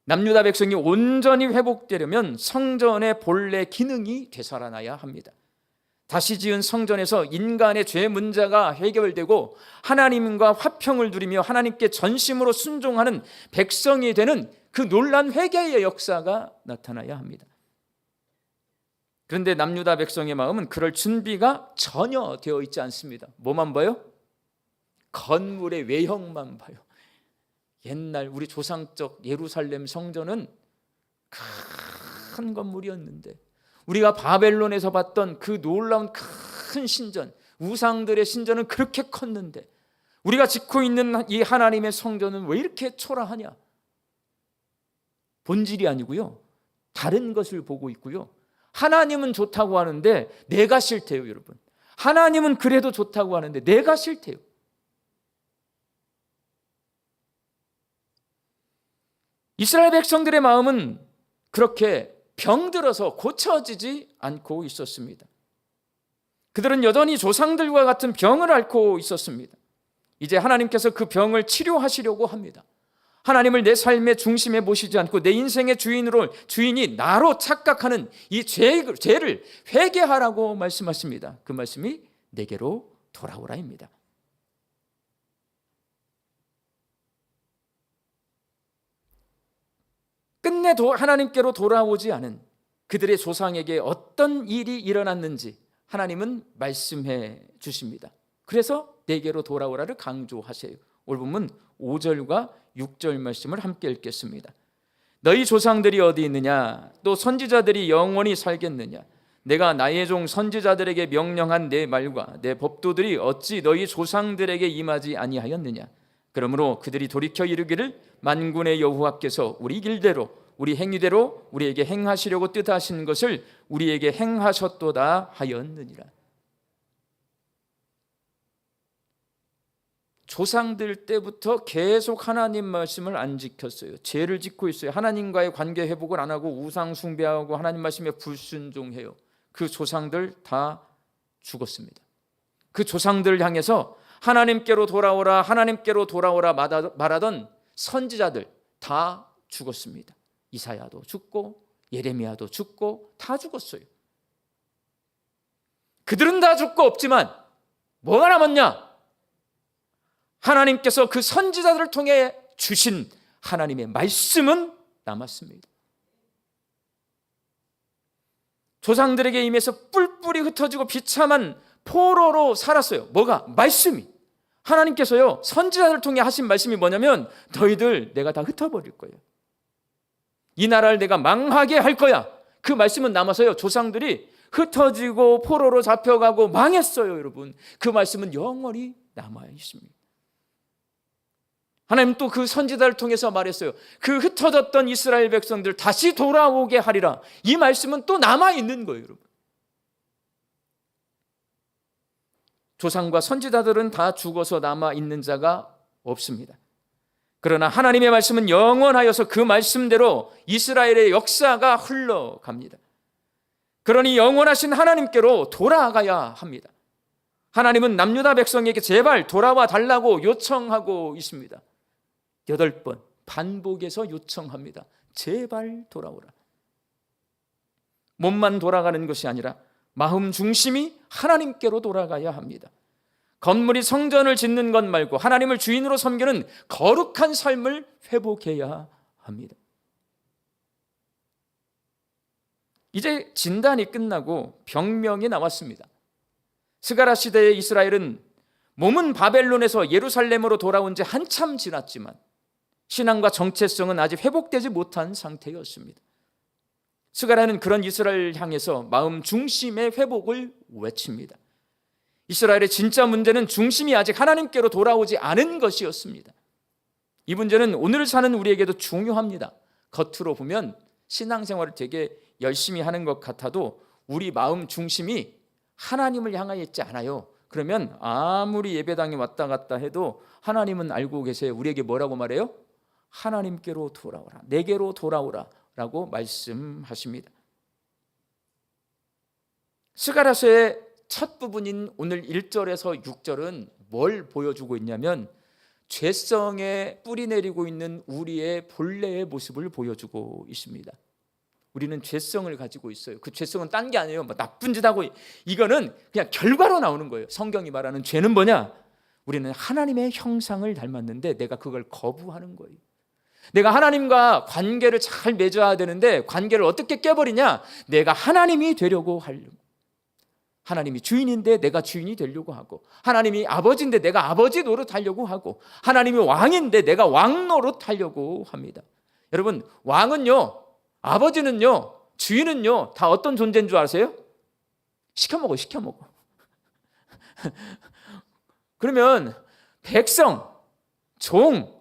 남유다 백성이 온전히 회복되려면 성전의 본래 기능이 되살아나야 합니다. 다시 지은 성전에서 인간의 죄 문제가 해결되고 하나님과 화평을 누리며 하나님께 전심으로 순종하는 백성이 되는 그 놀란 회개의 역사가 나타나야 합니다. 그런데 남유다 백성의 마음은 그럴 준비가 전혀 되어 있지 않습니다. 뭐만 봐요? 건물의 외형만 봐요. 옛날 우리 조상적 예루살렘 성전은 큰 건물이었는데 우리가 바벨론에서 봤던 그 놀라운 큰 신전, 우상들의 신전은 그렇게 컸는데 우리가 짓고 있는 이 하나님의 성전은 왜 이렇게 초라하냐? 본질이 아니고요, 다른 것을 보고 있고요. 하나님은 좋다고 하는데 내가 싫대요, 여러분. 하나님은 그래도 좋다고 하는데 내가 싫대요. 이스라엘 백성들의 마음은 그렇게 병들어서 고쳐지지 않고 있었습니다. 그들은 여전히 조상들과 같은 병을 앓고 있었습니다. 이제 하나님께서 그 병을 치료하시려고 합니다. 하나님을 내 삶의 중심에 모시지 않고 내 인생의 주인이 나로 착각하는 이 죄를 회개하라고 말씀하십니다. 그 말씀이 내게로 돌아오라입니다. 끝내 하나님께로 돌아오지 않은 그들의 조상에게 어떤 일이 일어났는지 하나님은 말씀해 주십니다. 그래서 내게로 돌아오라를 강조하세요. 오늘 보면 5절과 6절 말씀을 함께 읽겠습니다. 너희 조상들이 어디 있느냐? 또 선지자들이 영원히 살겠느냐? 내가 나의 종 선지자들에게 명령한 내 말과 내 법도들이 어찌 너희 조상들에게 임하지 아니하였느냐? 그러므로 그들이 돌이켜 이르기를 만군의 여호와께서 우리 길대로 우리 행위대로 우리에게 행하시려고 뜻하신 것을 우리에게 행하셨도다 하였느니라. 조상들 때부터 계속 하나님 말씀을 안 지켰어요. 죄를 짓고 있어요. 하나님과의 관계 회복을 안 하고 우상 숭배하고 하나님 말씀에 불순종해요. 그 조상들 다 죽었습니다. 그 조상들을 향해서 하나님께로 돌아오라, 하나님께로 돌아오라 말하던 선지자들 다 죽었습니다. 이사야도 죽고 예레미야도 죽고 다 죽었어요. 그들은 다 죽고 없지만 뭐가 남았냐? 하나님께서 그 선지자들을 통해 주신 하나님의 말씀은 남았습니다. 조상들에게 임해서 뿔뿔이 흩어지고 비참한 포로로 살았어요. 뭐가? 말씀이. 하나님께서요, 선지자들을 통해 하신 말씀이 뭐냐면 너희들 내가 다 흩어버릴 거예요. 이 나라를 내가 망하게 할 거야. 그 말씀은 남아서요, 조상들이 흩어지고 포로로 잡혀가고 망했어요, 여러분. 그 말씀은 영원히 남아 있습니다. 하나님 또 그 선지자를 통해서 말했어요. 그 흩어졌던 이스라엘 백성들 다시 돌아오게 하리라. 이 말씀은 또 남아 있는 거예요, 여러분. 조상과 선지자들은 다 죽어서 남아 있는 자가 없습니다. 그러나 하나님의 말씀은 영원하여서 그 말씀대로 이스라엘의 역사가 흘러갑니다. 그러니 영원하신 하나님께로 돌아가야 합니다. 하나님은 남유다 백성에게 제발 돌아와 달라고 요청하고 있습니다. 8번 반복해서 요청합니다. 제발 돌아오라. 몸만 돌아가는 것이 아니라 마음 중심이 하나님께로 돌아가야 합니다. 건물이 성전을 짓는 것 말고 하나님을 주인으로 섬기는 거룩한 삶을 회복해야 합니다. 이제 진단이 끝나고 병명이 나왔습니다. 스가랴 시대의 이스라엘은 몸은 바벨론에서 예루살렘으로 돌아온 지 한참 지났지만 신앙과 정체성은 아직 회복되지 못한 상태였습니다. 스가랴는 그런 이스라엘을 향해서 마음 중심의 회복을 외칩니다. 이스라엘의 진짜 문제는 중심이 아직 하나님께로 돌아오지 않은 것이었습니다. 이 문제는 오늘 사는 우리에게도 중요합니다. 겉으로 보면 신앙생활을 되게 열심히 하는 것 같아도 우리 마음 중심이 하나님을 향하여 있지 않아요. 그러면 아무리 예배당에 왔다 갔다 해도 하나님은 알고 계세요. 우리에게 뭐라고 말해요? 하나님께로 돌아오라, 내게로 돌아오라 라고 말씀하십니다. 스가랴서의 첫 부분인 오늘 1절에서 6절은 뭘 보여주고 있냐면 죄성에 뿌리 내리고 있는 우리의 본래의 모습을 보여주고 있습니다. 우리는 죄성을 가지고 있어요. 그 죄성은 딴 게 아니에요. 뭐 나쁜 짓 하고, 이거는 그냥 결과로 나오는 거예요. 성경이 말하는 죄는 뭐냐? 우리는 하나님의 형상을 닮았는데 내가 그걸 거부하는 거예요. 내가 하나님과 관계를 잘 맺어야 되는데 관계를 어떻게 깨버리냐? 내가 하나님이 되려고 하려고. 하나님이 주인인데 내가 주인이 되려고 하고, 하나님이 아버지인데 내가 아버지 노릇하려고 하고, 하나님이 왕인데 내가 왕 노릇하려고 합니다. 여러분, 왕은요, 아버지는요, 주인은요, 다 어떤 존재인 줄 아세요? 시켜먹어. 그러면 백성, 종,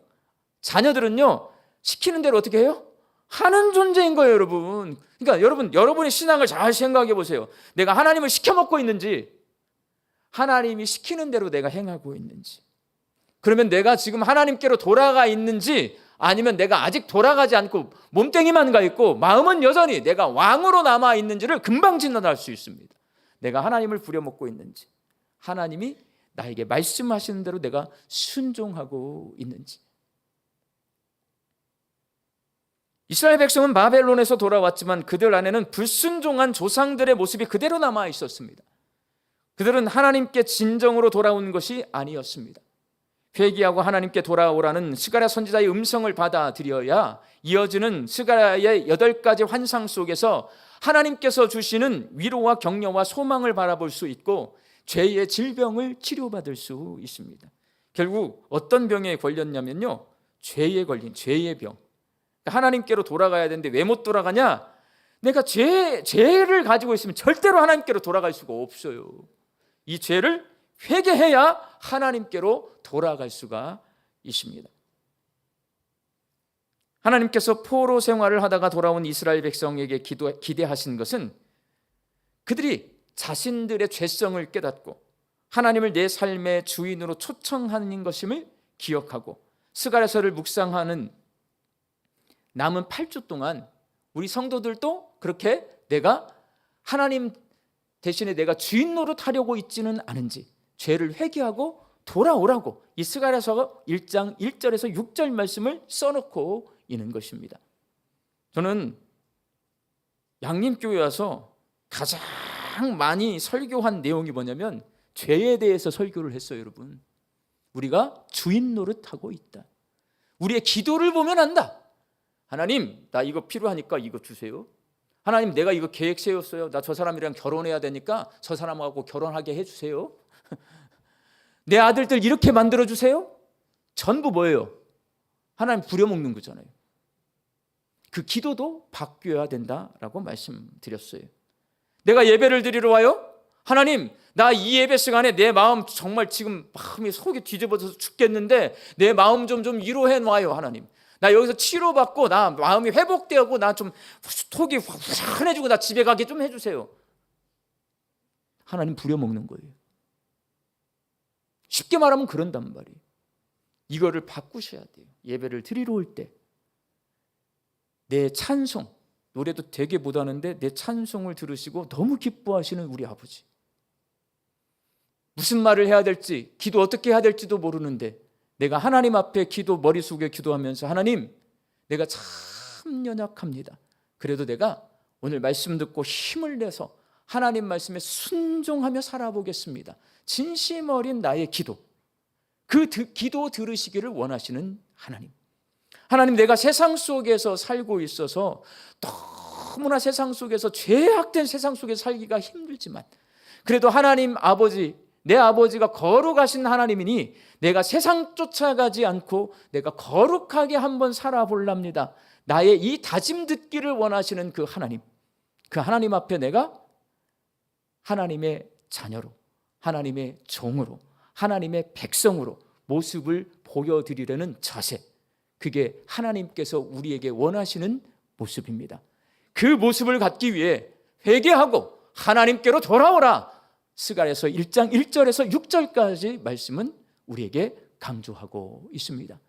자녀들은요, 시키는 대로 어떻게 해요? 하는 존재인 거예요, 여러분. 그러니까 여러분의 신앙을 잘 생각해 보세요. 내가 하나님을 시켜먹고 있는지, 하나님이 시키는 대로 내가 행하고 있는지, 그러면 내가 지금 하나님께로 돌아가 있는지, 아니면 내가 아직 돌아가지 않고 몸뚱이만 가 있고 마음은 여전히 내가 왕으로 남아 있는지를 금방 진단할 수 있습니다. 내가 하나님을 부려먹고 있는지, 하나님이 나에게 말씀하시는 대로 내가 순종하고 있는지. 이스라엘 백성은 바벨론에서 돌아왔지만 그들 안에는 불순종한 조상들의 모습이 그대로 남아 있었습니다. 그들은 하나님께 진정으로 돌아온 것이 아니었습니다. 회개하고 하나님께 돌아오라는 스가랴 선지자의 음성을 받아들여야 이어지는 스가랴의 8가지 환상 속에서 하나님께서 주시는 위로와 격려와 소망을 바라볼 수 있고 죄의 질병을 치료받을 수 있습니다. 결국 어떤 병에 걸렸냐면요, 죄에 걸린 죄의 병. 하나님께로 돌아가야 되는데 왜 못 돌아가냐? 내가 죄를 가지고 있으면 절대로 하나님께로 돌아갈 수가 없어요. 이 죄를 회개해야 하나님께로 돌아갈 수가 있습니다. 하나님께서 포로 생활을 하다가 돌아온 이스라엘 백성에게 기대하신 것은 그들이 자신들의 죄성을 깨닫고 하나님을 내 삶의 주인으로 초청하는 것임을 기억하고, 스가랴서를 묵상하는 남은 8주 동안 우리 성도들도 그렇게 내가 하나님 대신에 내가 주인 노릇하려고 있지는 않은지 죄를 회개하고 돌아오라고 이 스가랴서 1장 1절에서 6절 말씀을 써놓고 있는 것입니다. 저는 양림교회 와서 가장 많이 설교한 내용이 뭐냐면 죄에 대해서 설교를 했어요. 여러분, 우리가 주인 노릇하고 있다. 우리의 기도를 보면 안다. 하나님, 나 이거 필요하니까 이거 주세요. 하나님, 내가 이거 계획 세웠어요. 나 저 사람이랑 결혼해야 되니까 저 사람하고 결혼하게 해주세요. 내 아들들 이렇게 만들어주세요. 전부 뭐예요? 하나님 부려먹는 거잖아요. 그 기도도 바뀌어야 된다라고 말씀드렸어요. 내가 예배를 드리러 와요. 하나님, 나 이 예배 시간에 내 마음 정말 지금 마음이 속이 뒤집어져서 죽겠는데 내 마음 좀 위로해 놔요. 하나님, 나 여기서 치료받고 나 마음이 회복되고 나 좀 속이 환해지고 나 집에 가게 좀 해주세요. 하나님 부려먹는 거예요. 쉽게 말하면 그런단 말이에요. 이거를 바꾸셔야 돼요. 예배를 드리러 올 때 내 찬송, 노래도 되게 못하는데 내 찬송을 들으시고 너무 기뻐하시는 우리 아버지, 무슨 말을 해야 될지, 기도 어떻게 해야 될지도 모르는데 내가 하나님 앞에 머리 숙여 기도하면서, 하나님, 내가 참 연약합니다. 그래도 내가 오늘 말씀 듣고 힘을 내서 하나님 말씀에 순종하며 살아보겠습니다. 진심 어린 나의 기도, 그 기도 들으시기를 원하시는 하나님. 하나님, 내가 세상 속에서 살고 있어서 너무나 세상 속에서 죄악된 세상 속에서 살기가 힘들지만 그래도 하나님 아버지, 내 아버지가 거룩하신 하나님이니 내가 세상 쫓아가지 않고 내가 거룩하게 한번 살아볼랍니다. 나의 이 다짐 듣기를 원하시는 그 하나님 앞에 내가 하나님의 자녀로, 하나님의 종으로, 하나님의 백성으로 모습을 보여드리려는 자세, 그게 하나님께서 우리에게 원하시는 모습입니다. 그 모습을 갖기 위해 회개하고 하나님께로 돌아오라, 스가랴서 1장 1절에서 6절까지 말씀은 우리에게 강조하고 있습니다.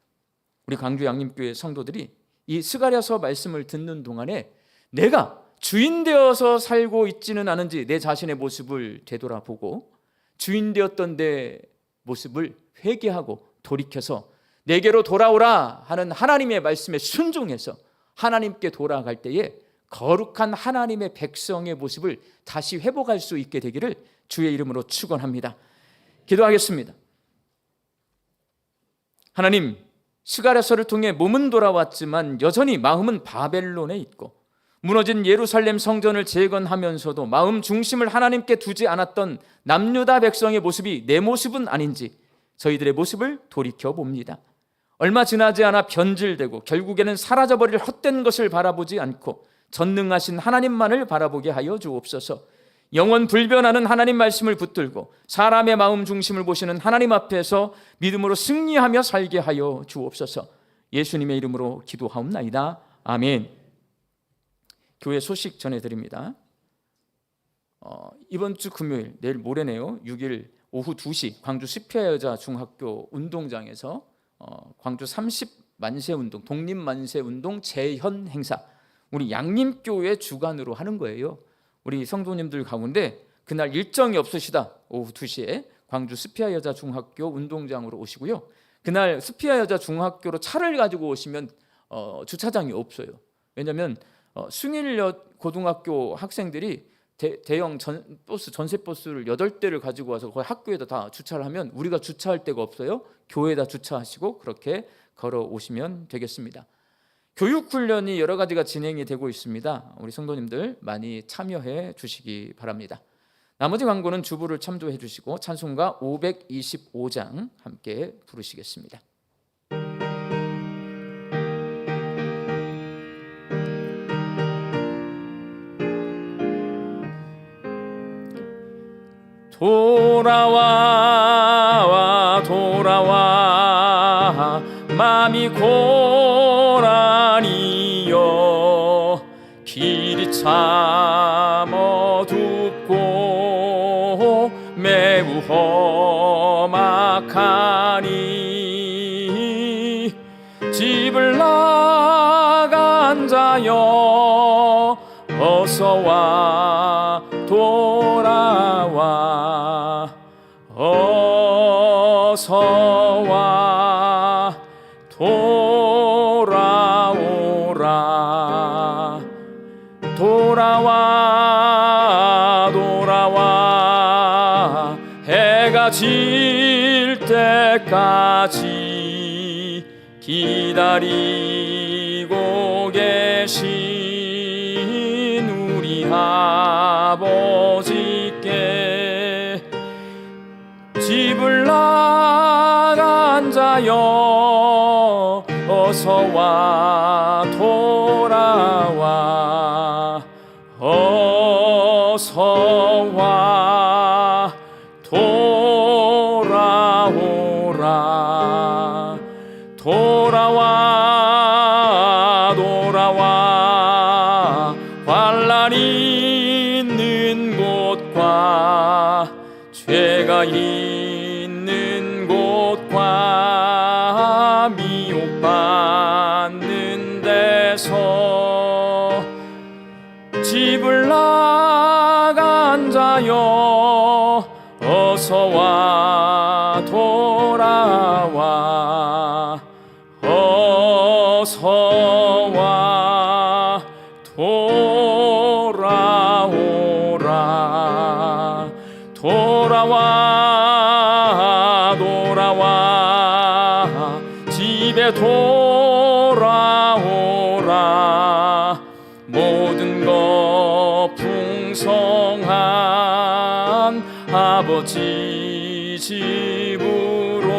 우리 광주 양림교회 성도들이 이 스가랴서 말씀을 듣는 동안에 내가 주인 되어서 살고 있지는 않은지 내 자신의 모습을 되돌아보고 주인 되었던 내 모습을 회개하고 돌이켜서 내게로 돌아오라 하는 하나님의 말씀에 순종해서 하나님께 돌아갈 때에 거룩한 하나님의 백성의 모습을 다시 회복할 수 있게 되기를 주의 이름으로 축원합니다. 기도하겠습니다. 하나님, 스가랴서를 통해 몸은 돌아왔지만 여전히 마음은 바벨론에 있고 무너진 예루살렘 성전을 재건하면서도 마음 중심을 하나님께 두지 않았던 남유다 백성의 모습이 내 모습은 아닌지 저희들의 모습을 돌이켜봅니다. 얼마 지나지 않아 변질되고 결국에는 사라져버릴 헛된 것을 바라보지 않고 전능하신 하나님만을 바라보게 하여 주옵소서. 영원 불변하는 하나님 말씀을 붙들고 사람의 마음 중심을 보시는 하나님 앞에서 믿음으로 승리하며 살게 하여 주옵소서. 예수님의 이름으로 기도하옵나이다. 아멘. 교회 소식 전해드립니다. 이번 주 금요일, 내일 모레네요. 6일 오후 2시 광주 스피아 중학교 운동장에서 광주 30만세 운동, 독립만세 운동 재현 행사, 우리 양림교회 주관으로 하는 거예요. 우리 성도님들 가운데 그날 일정이 없으시다 오후 2시에 광주 스피아 중학교 운동장으로 오시고요. 그날 스피아 중학교로 차를 가지고 오시면 주차장이 없어요. 왜냐하면 숭일여 고등학교 학생들이 대형 전세버스를 8대를 가지고 와서 거의 학교에다 다 주차를 하면 우리가 주차할 데가 없어요. 교회에다 주차하시고 그렇게 걸어오시면 되겠습니다. 교육훈련이 여러 가지가 진행이 되고 있습니다. 우리 성도님들 많이 참여해 주시기 바랍니다. 나머지 광고는 주부를 참조해 주시고 찬송가 525장 함께 부르시겠습니다. 돌아와 돌아와 맘이 고라니여 길이 참 어둡고 매우 험악하니 집을 나간 자여 어서와 돌아와 어서와 돌아오라 돌아와 돌아와 해가 질 때까지 기다리고 계신 우리 아버지께 집을 나간 자여 어서와 돌아와 어서와 돌아오라 돌아와 돌아와 환난 있는 곳과 죄가 있는 곳과 미혹받는 데서 집을 나간 자여 어서와 돌아와 어서와 돌아오라 돌아와 돌아와 집에 돌아오라 모든 것 풍성한 아버지 집으로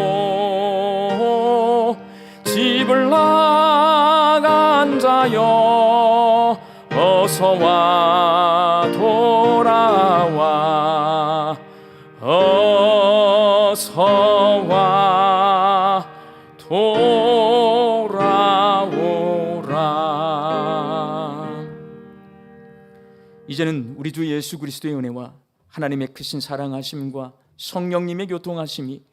집을 나간 자여 어서와 돌아와 어서와 돌아오라. 이제는 우리 주 예수 그리스도의 은혜와 하나님의 크신 사랑하심과 성령님의 교통하심이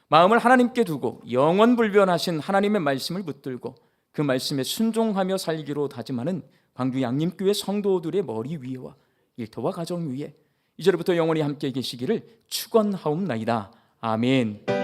마음을 하나님께 두고 영원불변하신 하나님의 말씀을 붙들고 그 말씀에 순종하며 살기로 다짐하는 광주 양림교회 성도들의 머리 위와 일터와 가정 위에 이제부터 영원히 함께 계시기를 축원하옵나이다. 아멘.